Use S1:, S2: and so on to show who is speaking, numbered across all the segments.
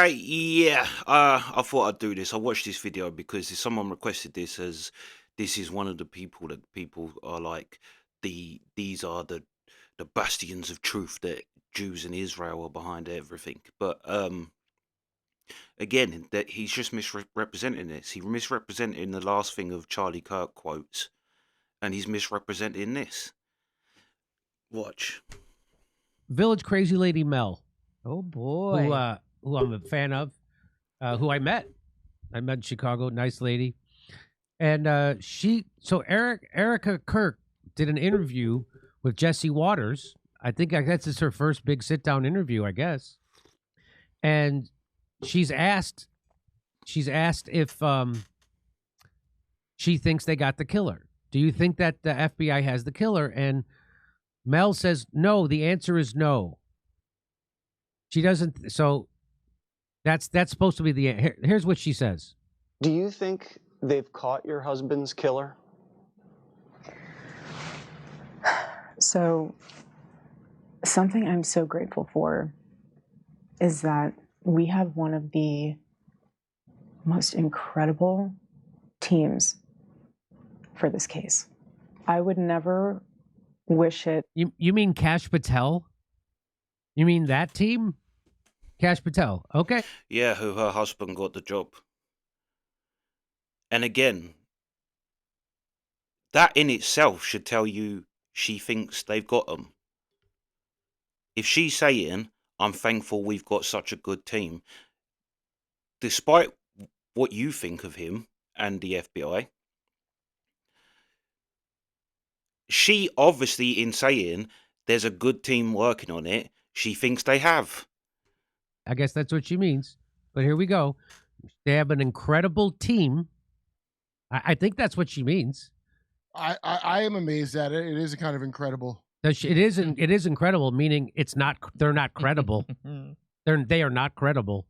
S1: Yeah, I thought I'd do this. I watched this video because someone requested this, as this is one of the people that people are like, these are the bastions of truth, that Jews and Israel are behind everything. But again, that he's just misrepresenting this. He misrepresenting the last thing of Charlie Kirk quotes, and he's misrepresenting this. Watch.
S2: Village Crazy Lady Mel,
S3: Oh boy.
S2: who I'm a fan of, who I met in Chicago. Nice lady. And Erica Kirk did an interview with Jesse Waters. I guess it's her first big sit down interview, I guess. And she's asked if she thinks they got the killer. Do you think that the FBI has the killer? And Mel says no. The answer is no. She doesn't. So that's supposed to be the. Here's what she says.
S4: Do you think they've caught your husband's killer?
S5: So, something I'm so grateful for is that we have one of the most incredible teams for this case. I would never wish it.
S2: You mean Cash Patel? You mean that team? Cash Patel. Okay.
S1: Yeah, who her husband got the job. And again, that in itself should tell you she thinks they've got them. If she's saying, I'm thankful we've got such a good team, despite what you think of him and the FBI, she obviously, in saying there's a good team working on it, she thinks they have.
S2: I guess that's what she means. But here we go. They have an incredible team. I think that's what she means.
S6: I am amazed at it. It is kind of incredible.
S2: It is incredible, meaning they're not credible. They are not credible.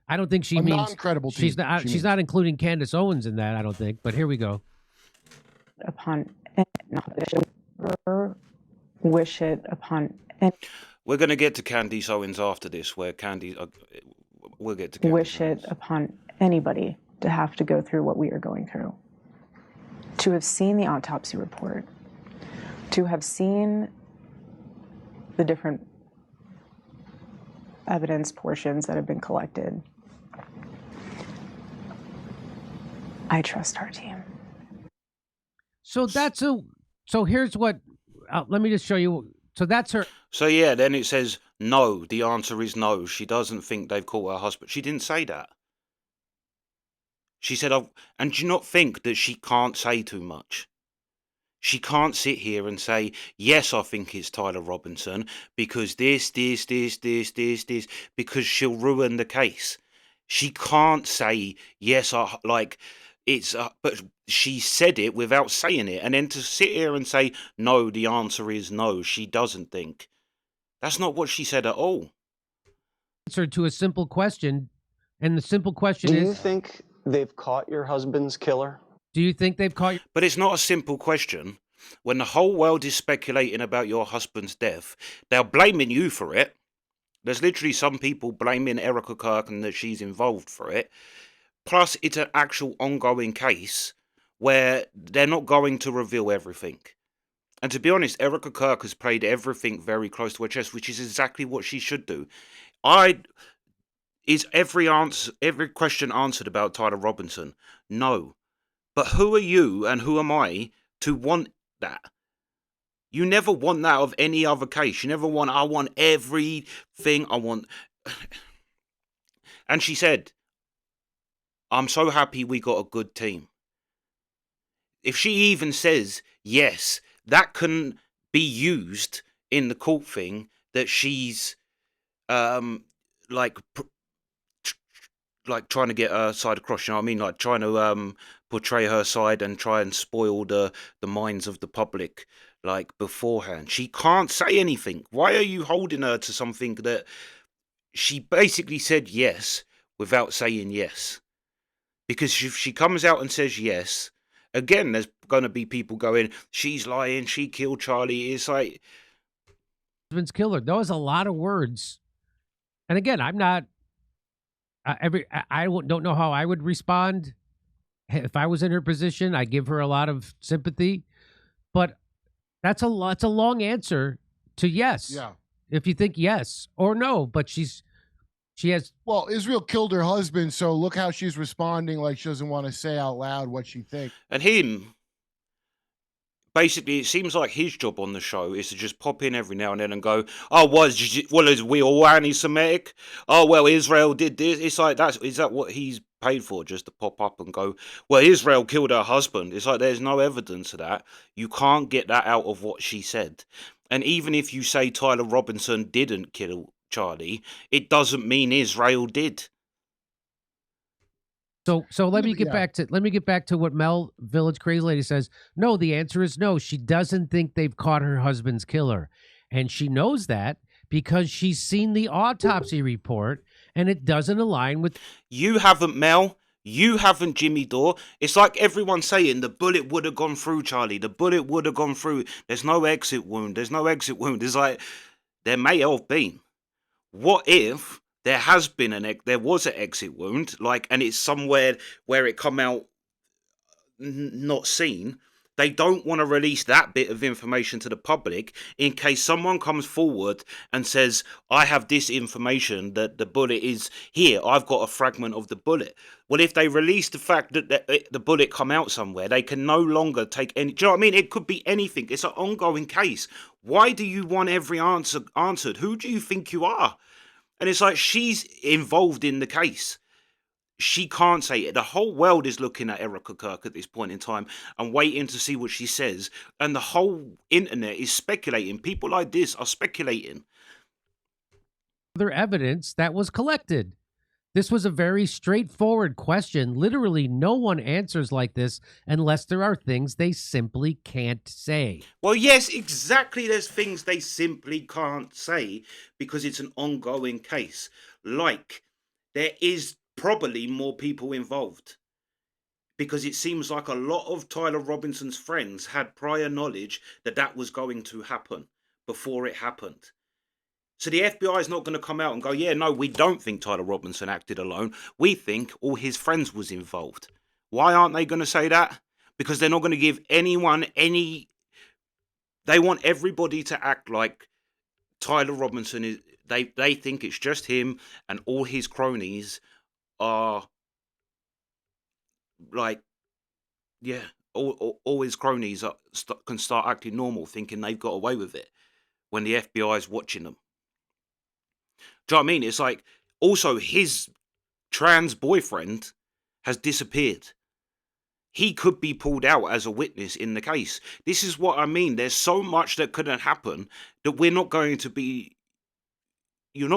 S2: I don't think she means
S6: non-credible team.
S2: She's not including Candace Owens in that, I don't think. But here we go.
S5: Upon wish it upon.
S1: We're going to get to Candace Owens after this, where we'll get to Candace
S5: Wish
S1: Owens.
S5: it upon anybody to have to go through what we are going through. To have seen the autopsy report, to have seen the different evidence portions that have been collected. I trust our team.
S2: So here's what. Let me just show you. So that's her.
S1: So yeah, then it says no. The answer is no. She doesn't think they've caught her husband. She didn't say that. She said, and do you not think that she can't say too much? She can't sit here and say, yes, I think it's Tyler Robinson, because this, because she'll ruin the case. She can't say, yes, but she said it without saying it. And then to sit here and say, no, the answer is no, she doesn't think. That's not what she said at all.
S2: Answer to a simple question. And the simple question is,
S4: do you think they've caught your husband's killer?
S2: Do you think they've caught?
S1: But it's not a simple question. When the whole world is speculating about your husband's death, they're blaming you for it. There's literally some people blaming Erica Kirk and that she's involved for it. Plus, it's an actual ongoing case where they're not going to reveal everything. And to be honest, Erica Kirk has played everything very close to her chest, which is exactly what she should do. Is every question answered about Tyler Robinson? No. But who are you and who am I to want that? You never want that of any other case. You never want, I want everything. I want. And she said, I'm so happy we got a good team. If she even says yes, that can be used in the court thing that she's like trying to get her side across, you know what I mean? Like trying to portray her side and try and spoil the minds of the public, like beforehand. She can't say anything. Why are you holding her to something that she basically said yes without saying yes? Because if she comes out and says yes, again, there's going to be people going, she's lying, she killed Charlie. It's like...
S2: husband's killer. That was a lot of words. And again, I'm don't know how I would respond if I was in her position. I give her a lot of sympathy, but that's a long answer to yes.
S6: Yeah.
S2: If you think yes or no, but she has.
S6: Well, Israel killed her husband, so look how she's responding like she doesn't want to say out loud what she thinks.
S1: And him, basically, it seems like his job on the show is to just pop in every now and then and go, "Oh, is we all anti-Semitic? Oh, well, Israel did this." It's like is that what he's paid for? Just to pop up and go, "Well, Israel killed her husband." It's like there's no evidence of that. You can't get that out of what she said. And even if you say Tyler Robinson didn't kill Charlie, it doesn't mean Israel did.
S2: So let me get back to what Mel Village Crazy Lady says. No, the answer is no. She doesn't think they've caught her husband's killer, and she knows that because she's seen the autopsy report, and it doesn't align with.
S1: You haven't, Mel. You haven't, Jimmy Dore. It's like everyone saying the bullet would have gone through Charlie. The bullet would have gone through. There's no exit wound. There's no exit wound. It's like there may have been. What if there was an exit wound, and it's somewhere where it come out not seen? They don't want to release that bit of information to the public in case someone comes forward and says, "I have this information that the bullet is here. I've got a fragment of the bullet." Well, if they release the fact that the bullet come out somewhere, they can no longer take any. Do you know what I mean? It could be anything. It's an ongoing case. Why do you want every answer answered? Who do you think you are? And it's like she's involved in the case. She can't say it. The whole world is looking at Erica Kirk at this point in time and waiting to see what she says. And the whole internet is speculating. People like this are speculating.
S2: Other evidence that was collected. This was a very straightforward question. Literally, no one answers like this unless there are things they simply can't say.
S1: Well, yes, exactly. There's things they simply can't say because it's an ongoing case. Like, there is probably more people involved because it seems like a lot of Tyler Robinson's friends had prior knowledge that that was going to happen before it happened. So the FBI is not going to come out and go, "Yeah, no, we don't think Tyler Robinson acted alone. We think all his friends was involved." Why aren't they going to say that? Because they're not going to give anyone any. They want everybody to act like Tyler Robinson is. They think it's just him and all his cronies are like, yeah, all his cronies can start acting normal, thinking they've got away with it when the FBI is watching them. Do you know what I mean? It's like, also, his trans boyfriend has disappeared. He could be pulled out as a witness in the case. This is what I mean. There's so much that couldn't happen that you're not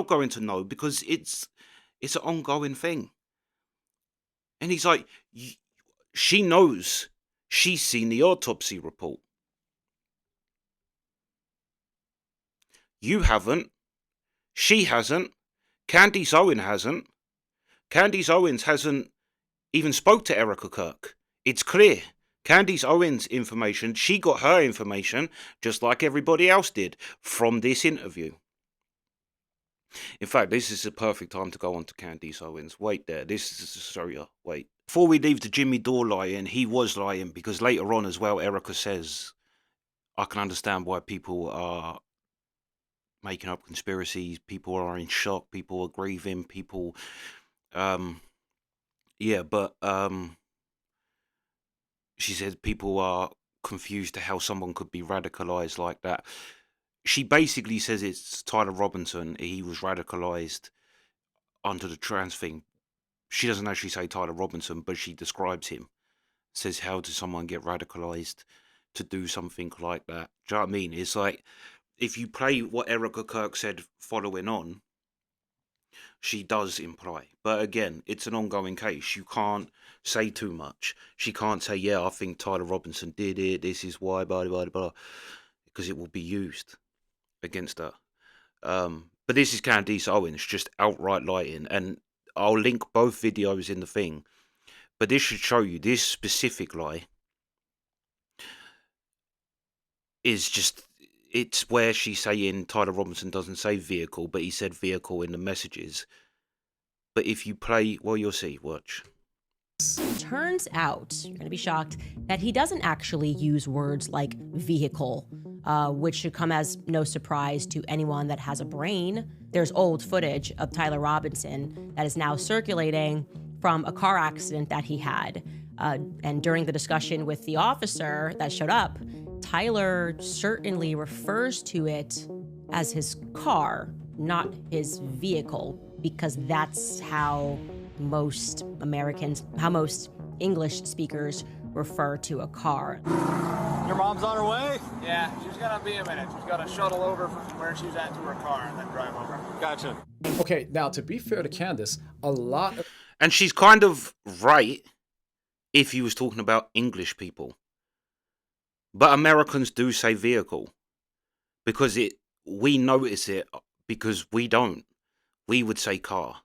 S1: going to know because it's an ongoing thing. And he's like, she knows. She's seen the autopsy report. You haven't. She hasn't. Candace Owens hasn't. Candace Owens hasn't even spoke to Erica Kirk. It's clear. Candace Owens' information, she got her information just like everybody else did from this interview. In fact, this is the perfect time to go on to Candace Owens. Wait there. Wait. Before we leave the Jimmy Dore lying, he was lying because later on as well, Erica says, "I can understand why people are making up conspiracies. People are in shock. People are grieving. People, yeah, but she said people are confused to how someone could be radicalized like that." She basically says it's Tyler Robinson. He was radicalized under the trans thing. She doesn't actually say Tyler Robinson, but she describes him. Says, how does someone get radicalized to do something like that? Do you know what I mean? It's like, if you play what Erica Kirk said following on, she does imply. But again, it's an ongoing case. You can't say too much. She can't say, "Yeah, I think Tyler Robinson did it. This is why, blah, blah, blah," because it will be used against her. But this is Candace Owens just outright lying. And I'll link both videos in the thing. But this should show you this specific lie is just, it's where she's saying Tyler Robinson doesn't say vehicle, but he said vehicle in the messages. But if you play, well, you'll see. Watch.
S7: Turns out, you're going to be shocked, that he doesn't actually use words like vehicle, which should come as no surprise to anyone that has a brain. There's old footage of Tyler Robinson that is now circulating from a car accident that he had. And during the discussion with the officer that showed up, Tyler certainly refers to it as his car, not his vehicle, because that's how most Americans, how most English speakers refer to a car.
S8: Your mom's on her way?
S9: Yeah, she's gonna be a minute. She's gotta shuttle over from where she's at to her car and then drive over.
S8: Gotcha.
S10: Okay, now to be fair to Candace, a lot of...
S1: And she's kind of right if he was talking about English people. But Americans do say vehicle because we notice it because we don't. We would say car.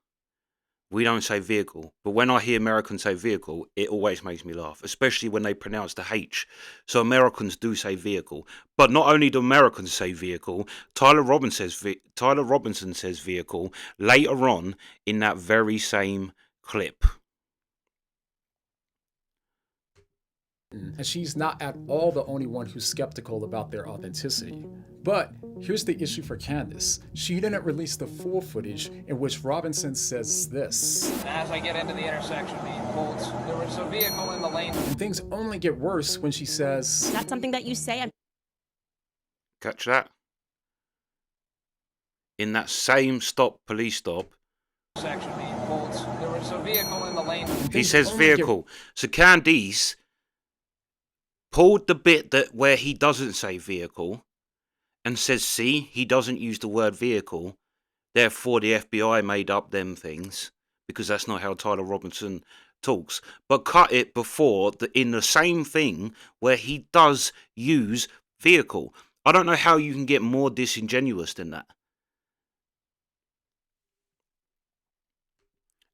S1: We don't say vehicle. But when I hear Americans say vehicle, it always makes me laugh, especially when they pronounce the H. So Americans do say vehicle. But not only do Americans say vehicle, Tyler Robinson says vehicle later on in that very same clip.
S10: And she's not at all the only one who's skeptical about their authenticity. But here's the issue for Candace. She didn't release the full footage in which Robinson says this.
S9: As I get into the intersection, being pulled, there was a vehicle in the lane.
S10: And things only get worse when she says,
S7: That's something that you say.
S1: Catch that? In that same police stop,
S9: Section being pulled, there was a vehicle in the lane.
S1: he says vehicle. So Candace pulled the bit where he doesn't say vehicle and says, see, he doesn't use the word vehicle, therefore the FBI made up them things, because that's not how Tyler Robinson talks. But cut it before in the same thing where he does use vehicle. I don't know how you can get more disingenuous than that.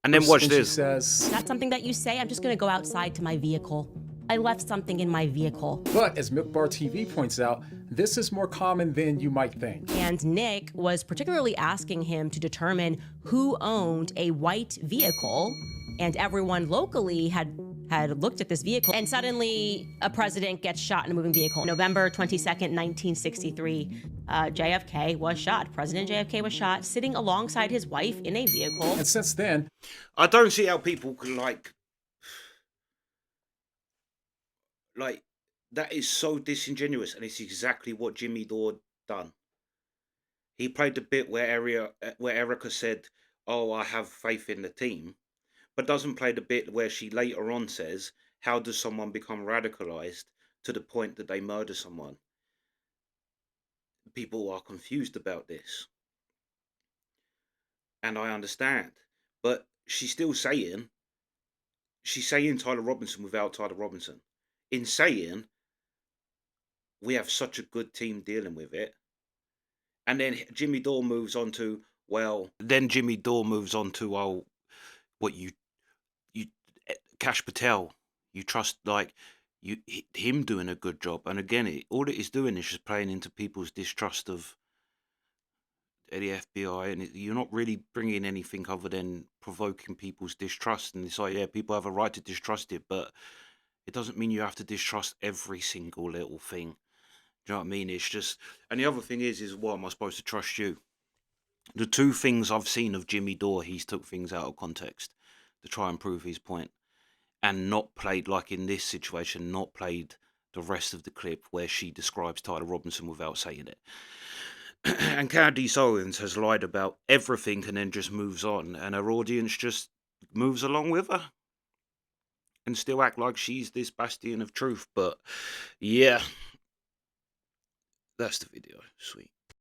S1: And then watch this.
S10: She says,
S7: That's something that you say. I'm just going to go outside to my vehicle. I left something in my vehicle.
S10: But as Milk Bar TV points out, this is more common than you might think.
S7: And Nick was particularly asking him to determine who owned a white vehicle. And everyone locally had looked at this vehicle. And suddenly a president gets shot in a moving vehicle. November 22nd, 1963, JFK was shot. President JFK was shot sitting alongside his wife in a vehicle.
S10: And since then,
S1: I don't see how people can like that is so disingenuous, and it's exactly what Jimmy Dore done. He played the bit where Erica said, "Oh, I have faith in the team," but doesn't play the bit where she later on says, "How does someone become radicalized to the point that they murder someone?" People are confused about this, and I understand, but she's saying Tyler Robinson without Tyler Robinson. In saying, we have such a good team dealing with it. And then Jimmy Dore moves on to, what you Cash Patel, you trust, him doing a good job. And again, all it is doing is just playing into people's distrust of the FBI, and you're not really bringing anything other than provoking people's distrust. And it's like, yeah, people have a right to distrust it, but it doesn't mean you have to distrust every single little thing. Do you know what I mean? It's just, and the other thing is what am I supposed to trust you? The two things I've seen of Jimmy Dore, he's took things out of context to try and prove his point, and not played, like in this situation, not played the rest of the clip where she describes Tyler Robinson without saying it. And Candace Owens has lied about everything and then just moves on, and her audience just moves along with her and still act like she's this bastion of truth. But yeah, that's the video. Sweet.